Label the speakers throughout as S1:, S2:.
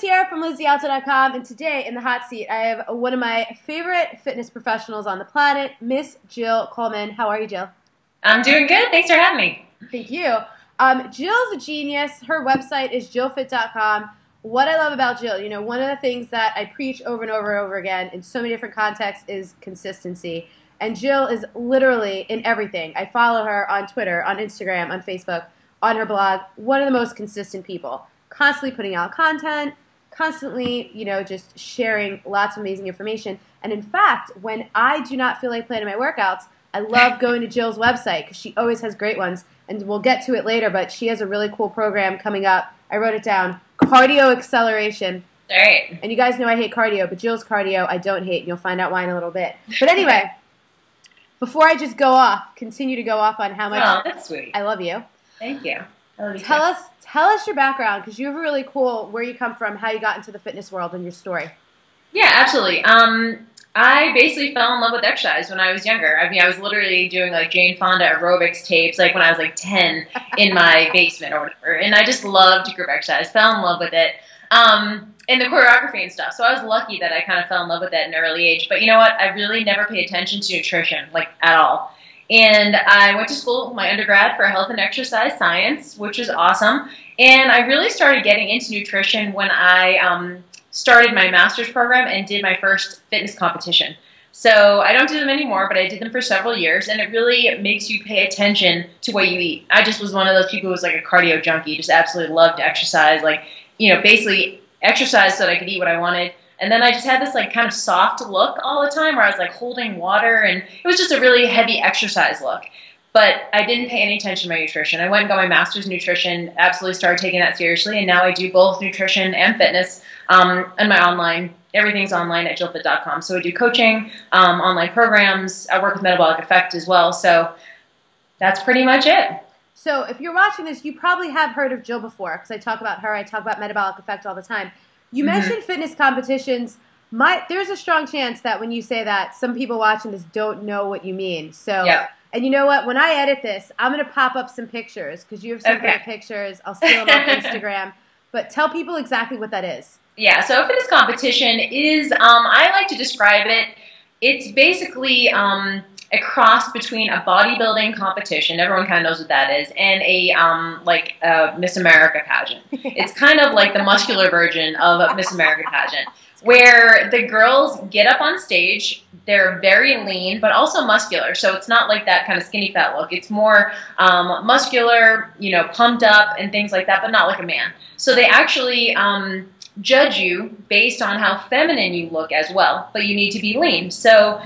S1: here from Dialto.com, and today in the hot seat I have one of my favorite fitness professionals on the planet, Miss Jill Coleman. How are you, Jill?
S2: I'm doing good. Thanks for having me.
S1: Thank you. Jill's a genius. Her website is Jillfit.com. What I love about Jill, you know, one of the things that I preach over and over and over again in so many different contexts is consistency. And Jill is literally in everything. I follow her on Twitter, on Instagram, on Facebook, on her blog. One of the most consistent people. Constantly putting out content, constantly, you know, just sharing lots of amazing information. And in fact, when I do not feel like planning my workouts, I love going to Jill's website because she always has great ones. And we'll get to it later, but she has a really cool program coming up. I wrote it down. Cardio acceleration.
S2: All right.
S1: And you guys know I hate cardio, but Jill's cardio I don't hate, and you'll find out why in a little bit. But anyway, before I just go off, continue to go off on how much
S2: that's sweet.
S1: I love you.
S2: Thank you. I love you
S1: Tell us your background, because you have a really cool where you come from, how you got into the fitness world, and your story.
S2: Yeah, absolutely. I basically fell in love with exercise when I was younger. I mean, I was literally doing like Jane Fonda aerobics tapes like when I was like 10 in my basement or whatever. And I just loved group exercise, fell in love with it. And the choreography and stuff. So I was lucky that I kind of fell in love with it at an early age. But you know what? I really never paid attention to nutrition, like at all. And I went to school, my undergrad, for health and exercise science, which was awesome. And I really started getting into nutrition when I started my master's program and did my first fitness competition. So I don't do them anymore, but I did them for several years, and it really makes you pay attention to what you eat. I just was one of those people who was like a cardio junkie, just absolutely loved to exercise, like, you know, basically exercise so that I could eat what I wanted. And then I just had this like kind of soft look all the time where I was like holding water, and it was just a really heavy exercise look. But I didn't pay any attention to my nutrition. I went and got my master's in nutrition, absolutely started taking that seriously, and now I do both nutrition and fitness. And my online, everything's online at Jillfit.com. So I do coaching, online programs. I work with Metabolic Effect as well. So that's pretty much it.
S1: So if you're watching this, you probably have heard of Jill before, because I talk about her. I talk about Metabolic Effect all the time. You mentioned fitness competitions. There's a strong chance that when you say that, some people watching this don't know what you mean. So, and you know what? When I edit this, I'm going to pop up some pictures, because you have some great pictures. I'll steal them off Instagram. But tell people exactly what that is.
S2: Yeah, so a fitness competition is, I like to describe it, it's basically a cross between a bodybuilding competition, everyone kind of knows what that is, and a Miss America pageant. It's kind of like the muscular version of a Miss America pageant, where the girls get up on stage, they're very lean, but also muscular, so it's not like that kind of skinny fat look. It's more muscular, you know, pumped up and things like that, but not like a man. So they actually judge you based on how feminine you look as well, but you need to be lean. So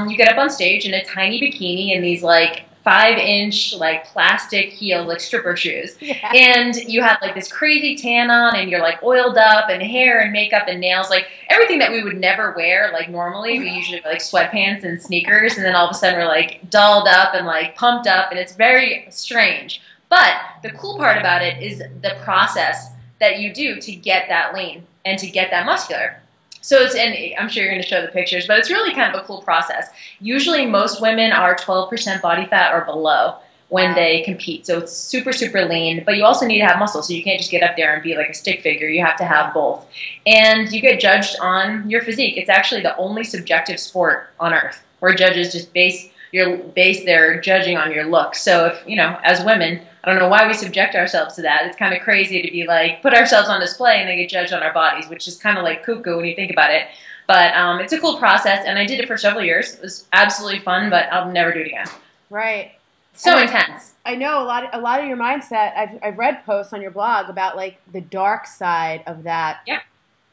S2: you get up on stage in a tiny bikini and these like 5-inch like plastic heel, like stripper shoes. Yeah. And you have like this crazy tan on and you're like oiled up and hair and makeup and nails, like everything that we would never wear like normally. We usually wear like sweatpants and sneakers, and then all of a sudden we're like dolled up and like pumped up, and it's very strange. But the cool part about it is the process that you do to get that lean and to get that muscular. So it's, and I'm sure you're going to show the pictures, but it's really kind of a cool process. Usually most women are 12% body fat or below when they compete. So it's super, super lean, but you also need to have muscle. So you can't just get up there and be like a stick figure. You have to have both. And you get judged on your physique. It's actually the only subjective sport on earth where judges just base their judging on your look. So if, you know, as women, I don't know why we subject ourselves to that. It's kind of crazy to be like, put ourselves on display and then get judged on our bodies, which is kind of like cuckoo when you think about it. But it's a cool process, and I did it for several years. It was absolutely fun, but I'll never do it again.
S1: Right.
S2: So intense.
S1: I know a lot of your mindset. I've read posts on your blog about like the dark side of that.
S2: Yep.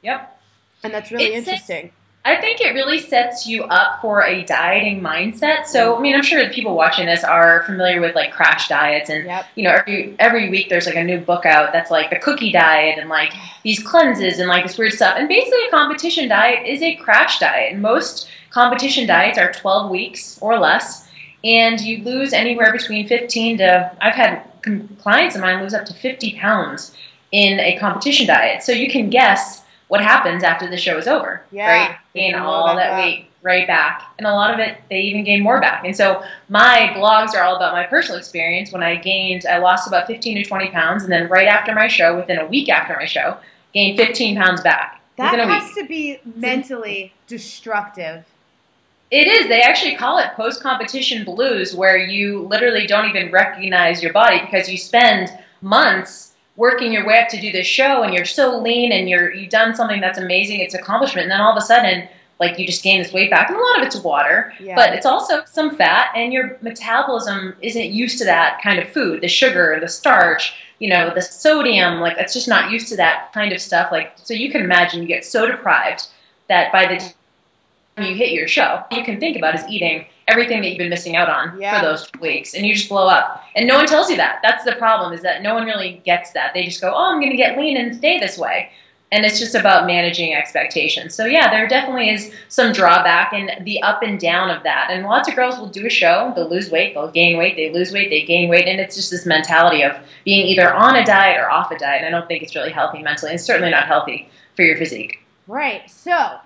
S2: Yep.
S1: And that's really interesting.
S2: I think it really sets you up for a dieting mindset. So, I mean, I'm sure the people watching this are familiar with like crash diets, and you know, every week there's like a new book out that's like the cookie diet and like these cleanses and like this weird stuff. And basically a competition diet is a crash diet. Most competition diets are 12 weeks or less, and you lose anywhere between 15 to, I've had clients of mine lose up to 50 pounds in a competition diet. So you can guess what happens after the show is over, right? Gain all that weight right back. And a lot of it, they even gain more back. And so my blogs are all about my personal experience. When I lost about 15 to 20 pounds. And then right after my show, within a week after my show, gain 15 pounds back
S1: That
S2: within a
S1: has
S2: week.
S1: to be mentally destructive.
S2: It is. They actually call it post-competition blues, where you literally don't even recognize your body because you spend months working your way up to do this show, and you're so lean, and you've done something that's amazing, it's an accomplishment, and then all of a sudden, like, you just gain this weight back, and a lot of it's water, but it's also some fat, and your metabolism isn't used to that kind of food, the sugar, the starch, you know, the sodium, like, it's just not used to that kind of stuff. Like, so you can imagine you get so deprived that by the time you hit your show, you can think about is eating everything that you've been missing out on for those weeks, and you just blow up. And no one tells you that. That's the problem, is that no one really gets that. They just go, oh, I'm going to get lean and stay this way. And it's just about managing expectations. So yeah, there definitely is some drawback and the up and down of that. And lots of girls will do a show, they'll lose weight, they'll gain weight, they lose weight, they gain weight, and it's just this mentality of being either on a diet or off a diet. And I don't think it's really healthy mentally, and certainly not healthy for your physique.
S1: Right. So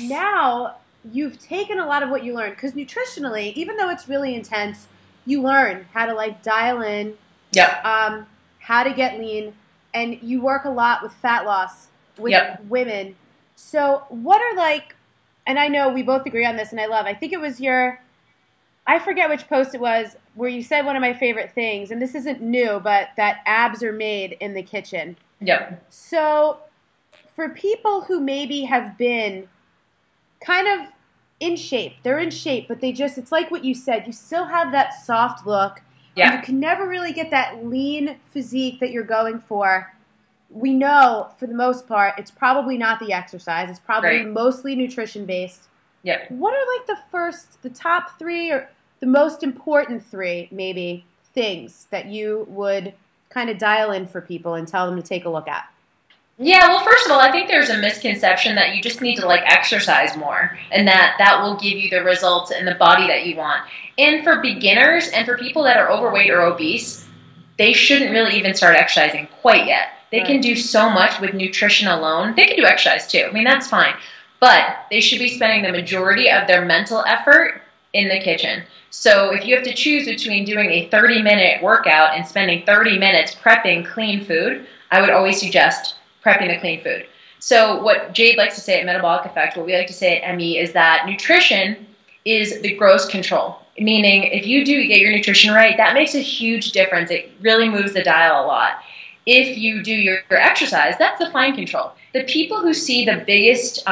S1: now you've taken a lot of what you learned, because nutritionally, even though it's really intense, you learn how to like dial in, how to get lean, and you work a lot with fat loss with women. So what are like, and I know we both agree on this, and I think it was I forget which post it was, where you said one of my favorite things, and this isn't new, but that abs are made in the kitchen. So for people who maybe have been kind of in shape, they're in shape, but it's like what you said, you still have that soft look. You can never really get that lean physique that you're going for. We know, for the most part, it's probably not the exercise. It's probably mostly nutrition-based. What are like the top 3 or the most important 3, maybe, things that you would kind of dial in for people and tell them to take a look at?
S2: Yeah, well, first of all, I think there's a misconception that you just need to, like, exercise more, and that will give you the results and the body that you want. And for beginners and for people that are overweight or obese, they shouldn't really even start exercising quite yet. They can do so much with nutrition alone. They can do exercise too. I mean, that's fine. But they should be spending the majority of their mental effort in the kitchen. So if you have to choose between doing a 30-minute workout and spending 30 minutes prepping clean food, I would always suggest prepping the clean food. So what Jade likes to say at Metabolic Effect, what we like to say at ME, is that nutrition is the gross control. Meaning, if you do get your nutrition right, that makes a huge difference. It really moves the dial a lot. If you do your exercise, that's the fine control. The people who see the biggest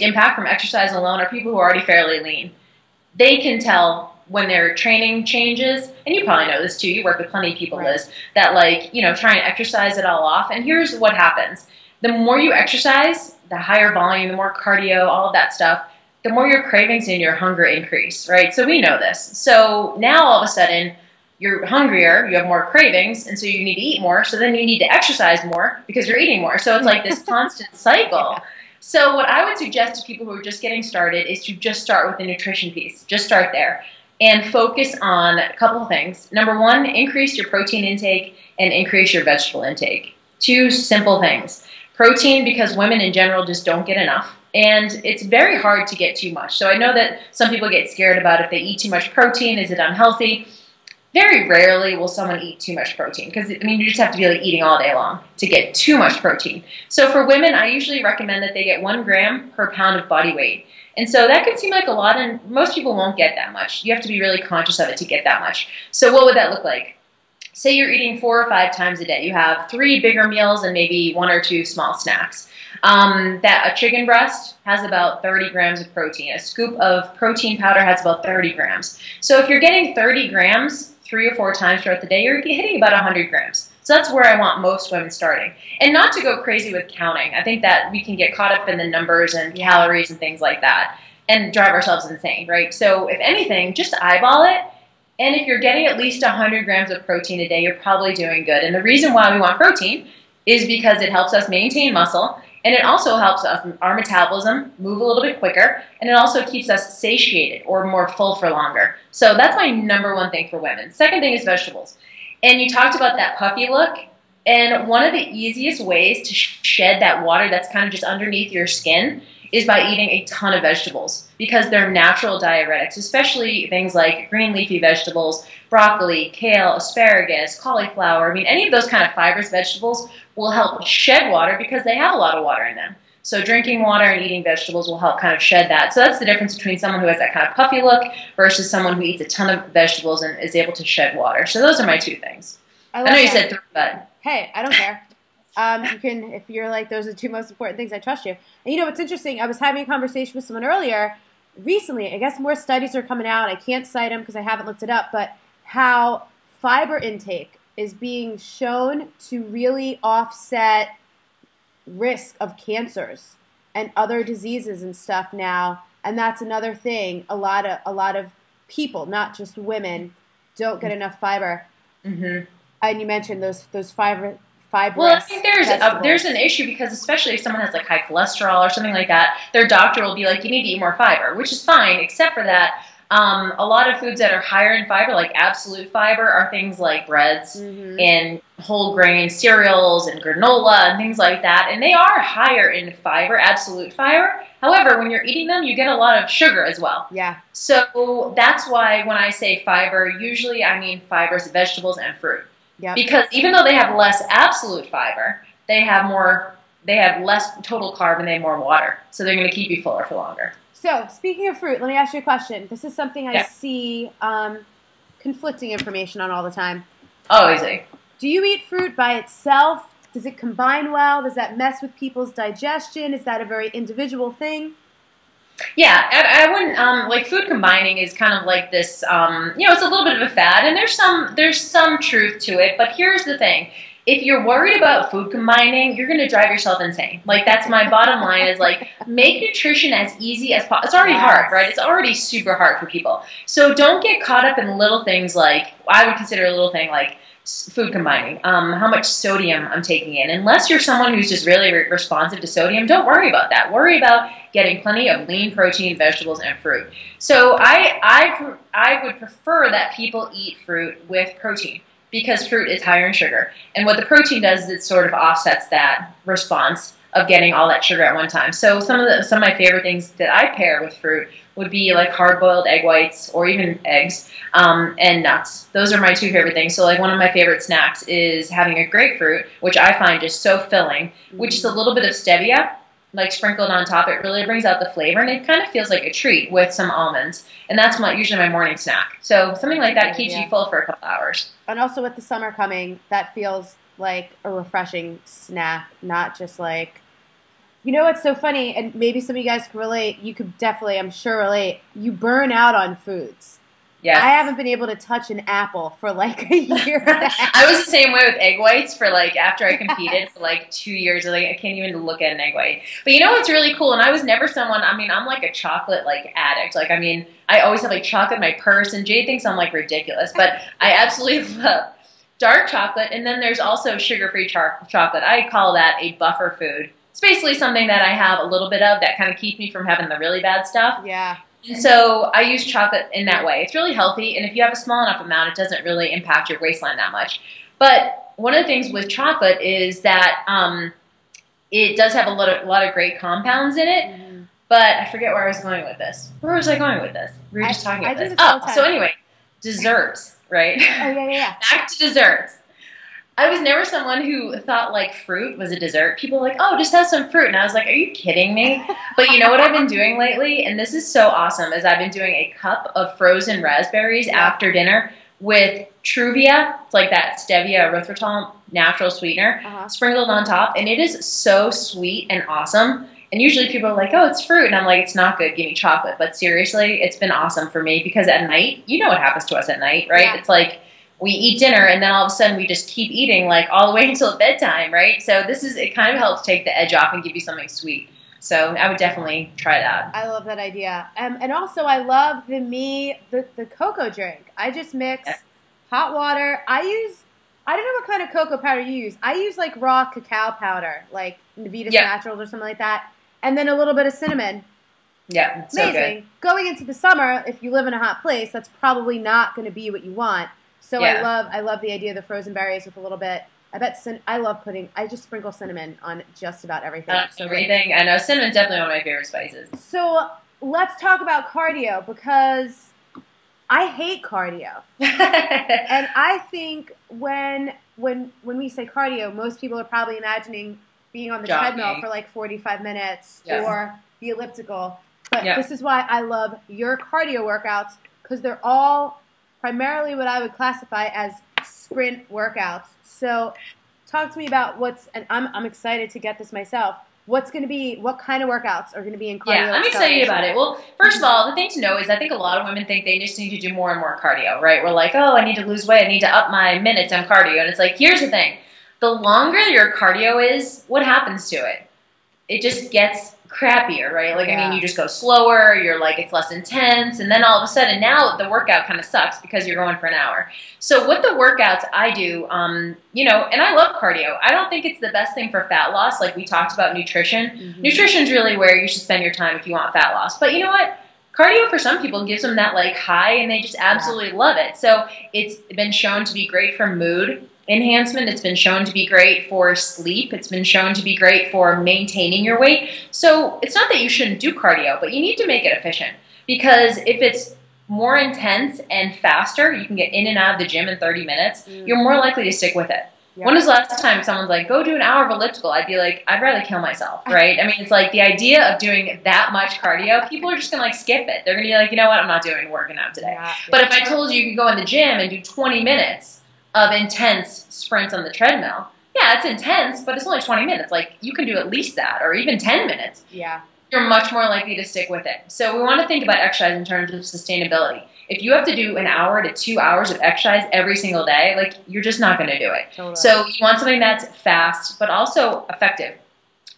S2: impact from exercise alone are people who are already fairly lean. They can tell when their training changes, and you probably know this too, you work with plenty of people, Liz, that, like, you know, try and exercise it all off. And here's what happens. The more you exercise, the higher volume, the more cardio, all of that stuff, the more your cravings and your hunger increase, right? So we know this. So now all of a sudden, you're hungrier, you have more cravings, and so you need to eat more, so then you need to exercise more because you're eating more. So it's like this constant cycle. So what I would suggest to people who are just getting started is to just start with the nutrition piece. Just start there and focus on a couple of things. Number 1, increase your protein intake and increase your vegetable intake. 2 simple things. Protein, because women in general just don't get enough. And it's very hard to get too much. So I know that some people get scared about if they eat too much protein, is it unhealthy? Very rarely will someone eat too much protein, because, I mean, you just have to be like eating all day long to get too much protein. So for women, I usually recommend that they get 1 gram per pound of body weight. And so that can seem like a lot, and most people won't get that much. You have to be really conscious of it to get that much. So what would that look like? Say you're eating 4 or 5 times a day. You have 3 bigger meals and maybe 1 or 2 small snacks. A chicken breast has about 30 grams of protein. A scoop of protein powder has about 30 grams. So if you're getting 30 grams 3 or 4 times throughout the day, you're hitting about 100 grams. So that's where I want most women starting. And not to go crazy with counting. I think that we can get caught up in the numbers and calories and things like that and drive ourselves insane, right? So if anything, just eyeball it. And if you're getting at least 100 grams of protein a day, you're probably doing good. And the reason why we want protein is because it helps us maintain muscle, and it also helps us, our metabolism move a little bit quicker, and it also keeps us satiated or more full for longer. So that's my number 1 thing for women. Second thing is vegetables. And you talked about that puffy look, and one of the easiest ways to shed that water that's kind of just underneath your skin is by eating a ton of vegetables because they're natural diuretics, especially things like green leafy vegetables, broccoli, kale, asparagus, cauliflower. I mean, any of those kind of fibrous vegetables will help shed water because they have a lot of water in them. So drinking water and eating vegetables will help kind of shed that. So that's the difference between someone who has that kind of puffy look versus someone who eats a ton of vegetables and is able to shed water. So those are my two things. I know you said three, but
S1: hey, I don't care. You can, if you're like, those are the two most important things, I trust you. And you know what's interesting? I was having a conversation with someone earlier recently. I guess more studies are coming out. I can't cite them because I haven't looked it up, but how fiber intake is being shown to really offset risk of cancers and other diseases and stuff now. And that's another thing. A lot of people, not just women, don't get enough fiber. Mm-hmm. And you mentioned those fibrous.
S2: Well, I think there's an issue because especially if someone has like high cholesterol or something like that, their doctor will be like, you need to eat more fiber, which is fine, except for that a lot of foods that are higher in fiber, like absolute fiber, are things like breads and whole grain cereals and granola and things like that, and they are higher in fiber, absolute fiber. However, when you're eating them, you get a lot of sugar as well.
S1: Yeah.
S2: So that's why when I say fiber, usually I mean fibers, vegetables, and fruit. Yep. Because even though they have less absolute fiber, they have less total carb and they have more water. So they're going to keep you fuller for longer.
S1: So speaking of fruit, let me ask you a question. This is something I see conflicting information on all the time.
S2: Oh, easy.
S1: Do you eat fruit by itself? Does it combine well? Does that mess with people's digestion? Is that a very individual thing?
S2: Yeah, I wouldn't like food combining is kind of like this. It's a little bit of a fad, and there's some truth to it. But here's the thing: if you're worried about food combining, you're going to drive yourself insane. Like that's my bottom line: is like make nutrition as easy as possible. It's already hard, right? It's already super hard for people. So don't get caught up in little things like I would consider a little thing like food combining, how much sodium I'm taking in. Unless you're someone who's just really responsive to sodium, don't worry about that. Worry about getting plenty of lean protein, vegetables, and fruit. So I would prefer that people eat fruit with protein because fruit is higher in sugar. And what the protein does is it sort of offsets that response of getting all that sugar at one time. So some of my favorite things that I pair with fruit would be like hard-boiled egg whites or even eggs and nuts. Those are my two favorite things. So like one of my favorite snacks is having a grapefruit, which I find just so filling, which is a little bit of stevia like sprinkled on top. It really brings out the flavor and it kind of feels like a treat with some almonds. And that's usually my morning snack. So something like that keeps you full for a couple hours.
S1: And also with the summer coming, that feels like a refreshing snack, not just like, you know what's so funny, and maybe some of you guys can relate, you could definitely, I'm sure, relate, you burn out on foods. Yes. I haven't been able to touch an apple for like a year.
S2: I was the same way with egg whites for like, after I competed for like 2 years, like I can't even look at an egg white. But you know what's really cool, and I was never someone, I'm like a chocolate like addict. Like, I always have like chocolate in my purse, and Jade thinks I'm like ridiculous, but I absolutely love dark chocolate, and then there's also sugar-free chocolate. I call that a buffer food. It's basically something that I have a little bit of that kind of keeps me from having the really bad stuff.
S1: Yeah.
S2: And so I use chocolate in that way. It's really healthy, and if you have a small enough amount, it doesn't really impact your waistline that much. But one of the things with chocolate is that it does have a lot of great compounds in it. Mm-hmm. But I forget where I was going with this. Where was I going with this? We were just talking about this. So anyway, desserts, right?
S1: Oh, yeah.
S2: Back to desserts. I was never someone who thought like fruit was a dessert. People were like, oh, just have some fruit. And I was like, are you kidding me? But you know what I've been doing lately? And this is so awesome, is I've been doing a cup of frozen raspberries after dinner with Truvia. It's like that stevia erythritol natural sweetener sprinkled on top. And it is so sweet and awesome. And usually people are like, oh, it's fruit. And I'm like, it's not good. Give me chocolate. But seriously, it's been awesome for me because at night, you know what happens to us at night, right? Yeah. It's like, we eat dinner, and then all of a sudden we just keep eating like all the way until bedtime, right? So it kind of helps take the edge off and give you something sweet. So I would definitely try that.
S1: I love that idea. And also I love the cocoa drink. I just mix hot water. I don't know what kind of cocoa powder you use. I use like raw cacao powder, like Navitas Naturals or something like that, and then a little bit of cinnamon.
S2: Yeah, it's so
S1: amazing.
S2: good.
S1: Going into the summer, if you live in a hot place, that's probably not going to be what you want. So I love the idea of the frozen berries with a little bit I bet I love putting. I just sprinkle cinnamon on just about everything.
S2: Everything. I know cinnamon's definitely one of my favorite spices.
S1: So let's talk about cardio because I hate cardio, and I think when we say cardio, most people are probably imagining being on the treadmill for like 45 minutes or the elliptical. But this is why I love your cardio workouts because they're all primarily what I would classify as sprint workouts. So talk to me about and I'm excited to get this myself. What kind of workouts are going to be in cardio?
S2: Yeah, I'm excited about it. Well, first of all, the thing to know is I think a lot of women think they just need to do more and more cardio, right? We're like, oh, I need to lose weight. I need to up my minutes on cardio. And it's like, here's the thing. The longer your cardio is, what happens to it? It just gets crappier, right? Like, I mean, you just go slower, you're like, it's less intense, and then all of a sudden now the workout kind of sucks because you're going for an hour. So what the workouts I do, you know, and I love cardio. I don't think it's the best thing for fat loss. Like we talked about nutrition. Nutrition's really where you should spend your time if you want fat loss. But you know what? Cardio for some people gives them that like high and they just absolutely love it. So it's been shown to be great for mood enhancement. It's been shown to be great for sleep. It's been shown to be great for maintaining your weight. So it's not that you shouldn't do cardio, but you need to make it efficient because if it's more intense and faster, you can get in and out of the gym in 30 minutes, you're more likely to stick with it. When was the last time someone's like, go do an hour of elliptical? I'd be like, I'd rather kill myself, right? I mean, it's like the idea of doing that much cardio, people are just going to like skip it. They're going to be like, you know what, I'm not doing working out today. But if I told you could go in the gym and do 20 minutes of intense sprints on the treadmill, yeah, it's intense, but it's only 20 minutes. Like, you can do at least that, or even 10 minutes.
S1: Yeah.
S2: You're much more likely to stick with it. So we want to think about exercise in terms of sustainability. If you have to do an hour to 2 hours of exercise every single day, like, you're just not going to do it. Totally. So you want something that's fast, but also effective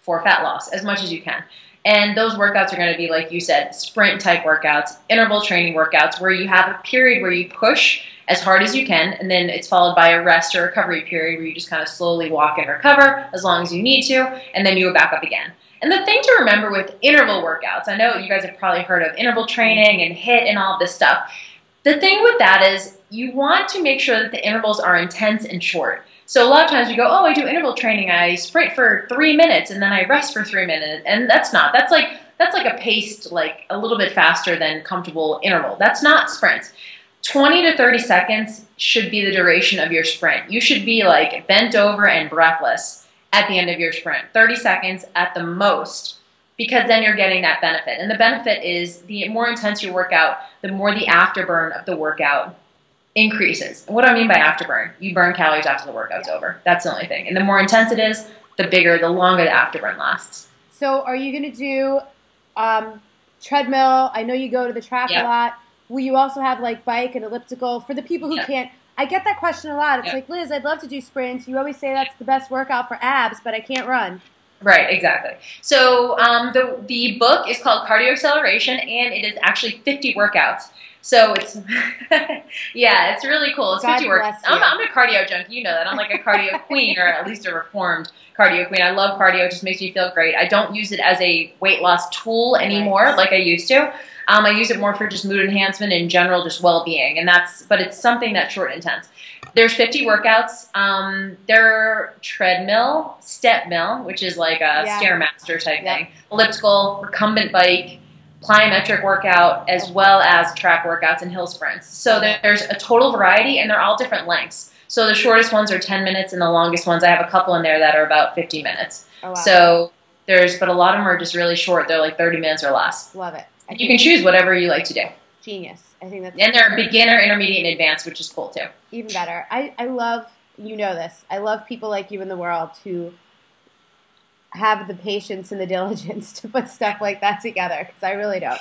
S2: for fat loss as much as you can. And those workouts are going to be, like you said, sprint-type workouts, interval training workouts, where you have a period where you push as hard as you can, and then it's followed by a rest or recovery period where you just kind of slowly walk and recover as long as you need to, and then you go back up again. And the thing to remember with interval workouts, I know you guys have probably heard of interval training and HIIT and all of this stuff. The thing with that is you want to make sure that the intervals are intense and short. So a lot of times we go, oh, I do interval training, I sprint for 3 minutes and then I rest for 3 minutes, and that's like a paced, like a little bit faster than comfortable interval. That's not sprints. 20 to 30 seconds should be the duration of your sprint. You should be like bent over and breathless at the end of your sprint. 30 seconds at the most, because then you're getting that benefit. And the benefit is the more intense your workout, the more the afterburn of the workout increases. And what do I mean by afterburn? You burn calories after the workout's over. That's the only thing. And the more intense it is, the longer the afterburn lasts.
S1: So are you going to do treadmill? I know you go to the track a lot. Will you also have like bike and elliptical for the people who can't? I get that question a lot. It's like, Liz, I'd love to do sprints. You always say that's the best workout for abs, but I can't run.
S2: Right, exactly. So the book is called Cardio Acceleration, and it is actually 50 workouts. So it's, yeah, it's really cool. It's 50 workouts. I'm a cardio junkie, you know that. I'm like a cardio queen, or at least a reformed cardio queen. I love cardio. It just makes me feel great. I don't use it as a weight loss tool anymore like I used to. I use it more for just mood enhancement and general just well-being, but it's something that's short and intense. There's 50 workouts. They're treadmill, step mill, which is like a Stairmaster type thing, elliptical, recumbent bike, plyometric workout, as well as track workouts and hill sprints. So there's a total variety, and they're all different lengths. So the shortest ones are 10 minutes, and the longest ones, I have a couple in there that are about 50 minutes. Oh, wow. So but a lot of them are just really short. They're like 30 minutes or less.
S1: Love it.
S2: You can choose whatever you like to do.
S1: Genius. I think that's.
S2: And they're beginner, intermediate, and advanced, which is cool too.
S1: Even better. I love, you know this, I love people like you in the world who have the patience and the diligence to put stuff like that together, because I really don't.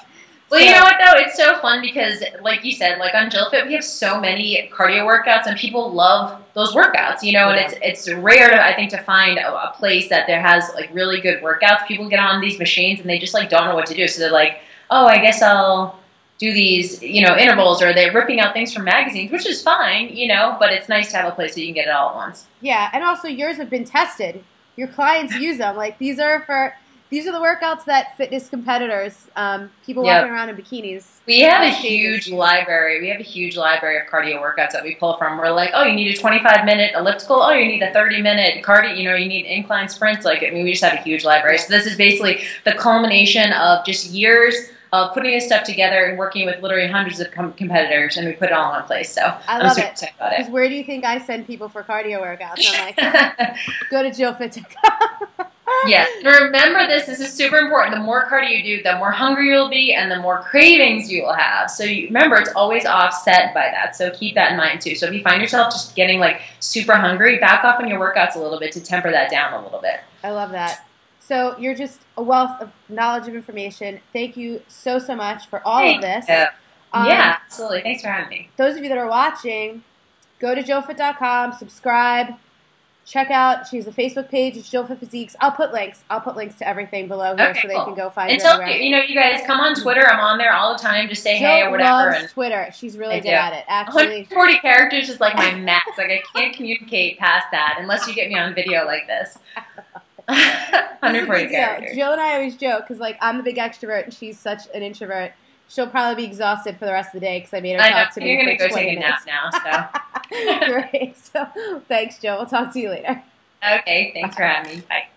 S2: Well, you know what, though? It's so fun because, like you said, like on Jillfit, we have so many cardio workouts, and people love those workouts, you know, and it's rare, I think, to find a place that there has, like, really good workouts. People get on these machines, and they just, like, don't know what to do. So they're like, oh, I guess I'll do these, you know, intervals, or they're ripping out things from magazines, which is fine, you know, but it's nice to have a place that you can get it all at once.
S1: Yeah, and also yours have been tested. Your clients use them. Like, these are These are the workouts that fitness competitors, people walking around in bikinis.
S2: We have a huge library. We have a huge library of cardio workouts that we pull from. We're like, oh, you need a 25-minute elliptical. Oh, you need a 30-minute cardio. You know, you need incline sprints. Like, I mean, we just have a huge library. So this is basically the culmination of just years of putting this stuff together and working with literally hundreds of competitors, and we put it all in one place. So I'm super excited about it.
S1: Because where do you think I send people for cardio workouts? I'm like, go to Jillfit.com.
S2: Yes. Remember this. This is super important. The more cardio you do, the more hungry you'll be and the more cravings you will have. So remember, it's always offset by that. So keep that in mind too. So if you find yourself just getting like super hungry, back off on your workouts a little bit to temper that down a little bit.
S1: I love that. So you're just a wealth of knowledge of information. Thank you so much for all of this.
S2: Yeah, absolutely. Thanks for having me.
S1: Those of you that are watching, go to Jillfit.com, subscribe. Check out, she has a Facebook page, it's Jillfit Physiques. I'll put links to everything below here so they can go find
S2: her everywhere. You know, you guys come on Twitter. I'm on there all the time. Just say hey or whatever.
S1: Loves Twitter. She's really good at it. Actually,
S2: 140 characters is like my max. Like I can't communicate past that unless you get me on video like this. 140 characters.
S1: Jill and I always joke because like I'm the big extrovert and she's such an introvert. She'll probably be exhausted for the rest of the day because I made her talk to me.
S2: You're going to go take
S1: minutes.
S2: a nap now. So.
S1: Great. So thanks, Jill. We'll talk to you later.
S2: Okay. Thanks for having me. Bye.